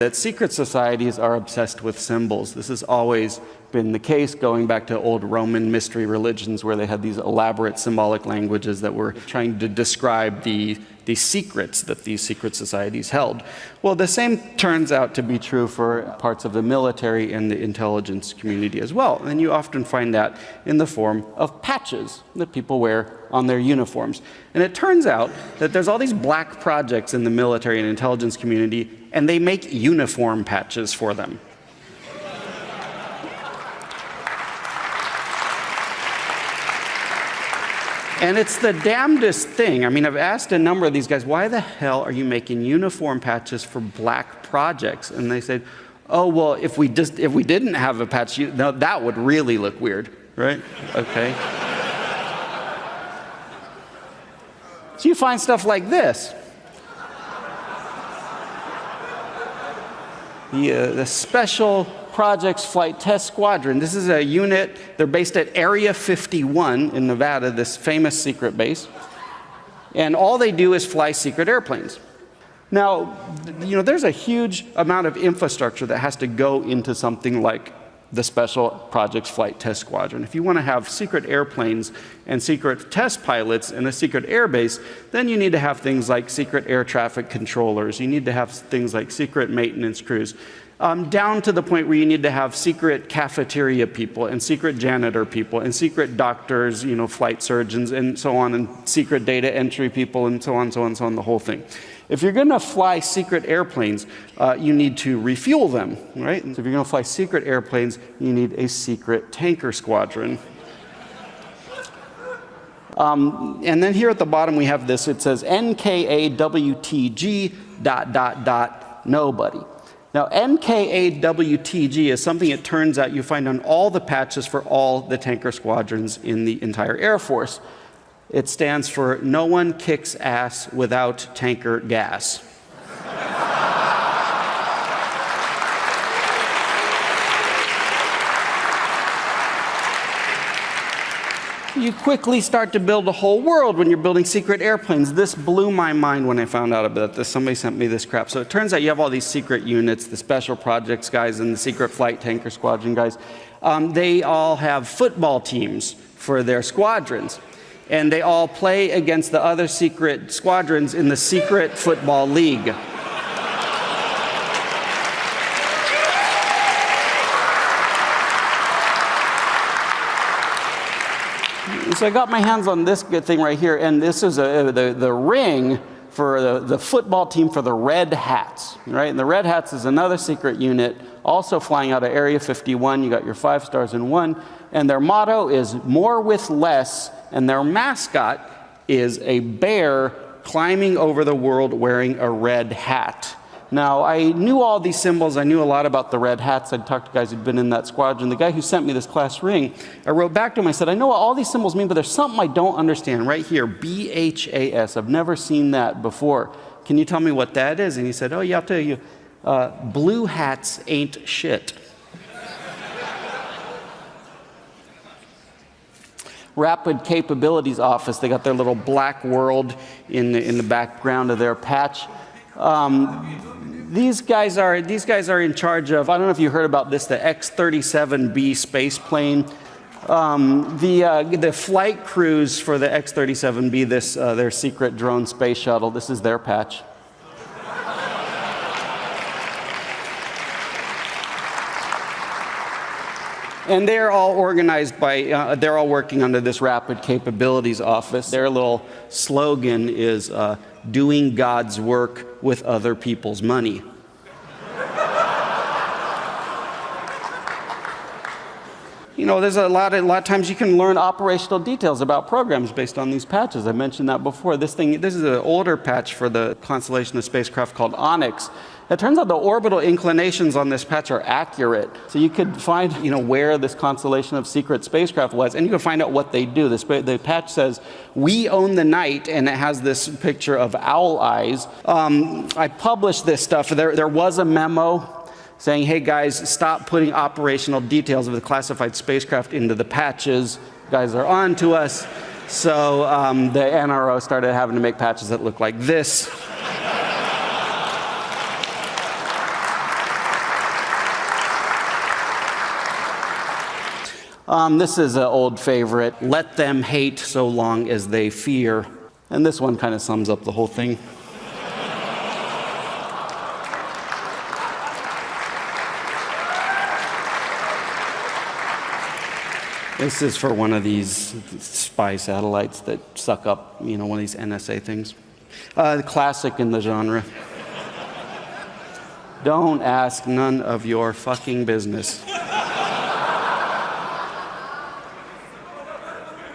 that secret societies are obsessed with symbols. This has always been the case, going back to old Roman mystery religions where they had these elaborate symbolic languages that were trying to describe the secrets that these secret societies held. Well, the same turns out to be true for parts of the military and the intelligence community as well. And you often find that in the form of patches that people wear on their uniforms. And it turns out that there's all these black projects in the military and intelligence community, and they make uniform patches for them. And it's the damnedest thing. I mean, I've asked a number of these guys, why the hell are you making uniform patches for black projects? And they said, oh, well, if we didn't have a patch, no, that would really look weird, right? Okay. So you find stuff like this. The Special Projects Flight Test Squadron. This is a unit, they're based at Area 51 in Nevada, this famous secret base. And all they do is fly secret airplanes. Now, there's a huge amount of infrastructure that has to go into something like the Special Projects Flight Test Squadron. If you want to have secret airplanes and secret test pilots in a secret airbase, then you need to have things like secret air traffic controllers. You need to have things like secret maintenance crews, down to the point where you need to have secret cafeteria people and secret janitor people and secret doctors, flight surgeons and so on, and secret data entry people and so on, the whole thing. If you're going to fly secret airplanes, you need to refuel them, right? So if you're going to fly secret airplanes, you need a secret tanker squadron. And then here at the bottom we have this. It says NKAWTG ... nobody. Now, NKAWTG is something, it turns out, you find on all the patches for all the tanker squadrons in the entire Air Force. It stands for No One Kicks Ass Without Tanker Gas. You quickly start to build a whole world when you're building secret airplanes. This blew my mind when I found out about this. Somebody sent me this crap. So it turns out you have all these secret units, the special projects guys and the secret flight tanker squadron guys. They all have football teams for their squadrons. And they all play against the other secret squadrons in the secret football league. So I got my hands on this good thing right here, and this is the ring for the football team for the Red Hats, right? And the Red Hats is another secret unit, also flying out of Area 51. You got your 5 stars in one, and their motto is more with less, and their mascot is a bear climbing over the world wearing a red hat. Now, I knew all these symbols. I knew a lot about the Red Hats. I'd talked to guys who'd been in that squadron. The guy who sent me this class ring, I wrote back to him. I said, I know what all these symbols mean, but there's something I don't understand right here, BHAS. I've never seen that before. Can you tell me what that is? And he said, oh, yeah, I'll tell you. Blue hats ain't shit. Rapid Capabilities Office, they got their little black world in the background of their patch. These guys are in charge of, I don't know if you heard about this, the X-37B space plane. The flight crews for the X-37B, their secret drone space shuttle, this is their patch. And they're all organized by, they're all working under this Rapid Capabilities Office. Their little slogan is, doing God's work with other people's money. There's a lot of times you can learn operational details about programs based on these patches. I mentioned that before. This is an older patch for the constellation of spacecraft called Onyx. It turns out the orbital inclinations on this patch are accurate. So you could find, where this constellation of secret spacecraft was, and you can find out what they do. The patch says, we own the night, and it has this picture of owl eyes. I published this stuff. There was a memo saying, hey guys, stop putting operational details of the classified spacecraft into the patches. You guys are on to us. So the NRO started having to make patches that look like this. This is an old favorite. Let them hate so long as they fear. And this one kind of sums up the whole thing. This is for one of these spy satellites that suck up, one of these NSA things. The classic in the genre. Don't ask none of your fucking business.